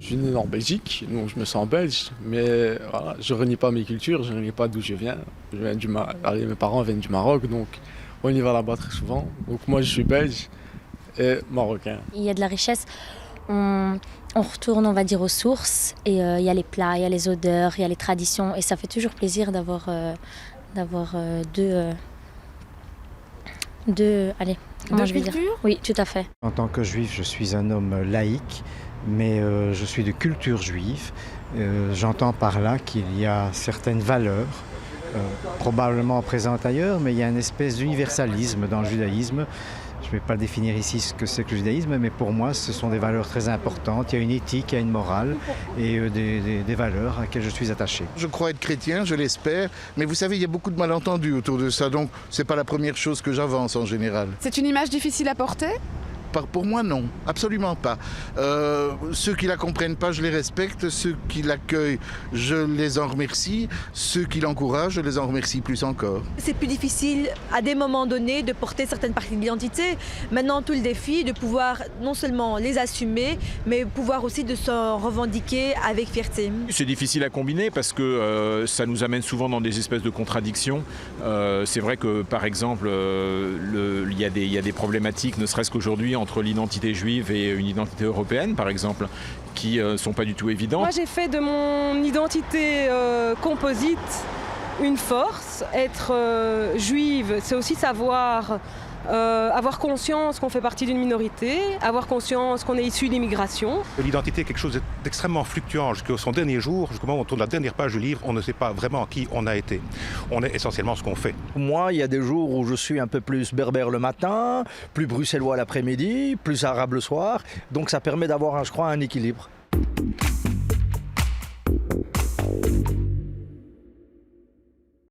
Je suis né en Belgique, donc je me sens belge, mais voilà, je renie pas mes cultures, je renie pas d'où je viens. Je viens allez, mes parents viennent du Maroc, donc on y va là-bas très souvent. Donc moi je suis belge et marocain. Il y a de la richesse. On retourne, on va dire, aux sources et il y a les plats, il y a les odeurs, il y a les traditions et ça fait toujours plaisir d'avoir allez, comment je vais dire? Oui, tout à fait. En tant que juif, je suis un homme laïque, mais je suis de culture juive. J'entends par là qu'il y a certaines valeurs, probablement présentes ailleurs, mais il y a une espèce d'universalisme dans le judaïsme. Je ne vais pas définir ici ce que c'est que le judaïsme, mais pour moi, ce sont des valeurs très importantes. Il y a une éthique, il y a une morale et des valeurs à laquelle je suis attaché. Je crois être chrétien, je l'espère, mais vous savez, il y a beaucoup de malentendus autour de ça, donc ce n'est pas la première chose que j'avance en général. C'est une image difficile à porter ? Pour moi, non, absolument pas. Ceux qui la comprennent pas, je les respecte. Ceux qui l'accueillent, je les en remercie. Ceux qui l'encouragent, je les en remercie plus encore. C'est plus difficile à des moments donnés de porter certaines parties de l'identité. Maintenant, tout le défi de pouvoir non seulement les assumer, mais pouvoir aussi de s'en revendiquer avec fierté. C'est difficile à combiner parce que ça nous amène souvent dans des espèces de contradictions. C'est vrai que par exemple, il y a des problématiques, ne serait-ce qu'aujourd'hui, entre l'identité juive et une identité européenne, par exemple, qui ne sont pas du tout évidentes. Moi, j'ai fait de mon identité composite une force. Être juive, c'est aussi savoir avoir conscience qu'on fait partie d'une minorité, avoir conscience qu'on est issu d'immigration. L'identité est quelque chose d'extrêmement fluctuant. Jusqu'à son dernier jour, jusqu'au moment où on tourne la dernière page du livre, on ne sait pas vraiment qui on a été. On est essentiellement ce qu'on fait. Moi, il y a des jours où je suis un peu plus berbère le matin, plus bruxellois l'après-midi, plus arabe le soir. Donc ça permet d'avoir, je crois, un équilibre.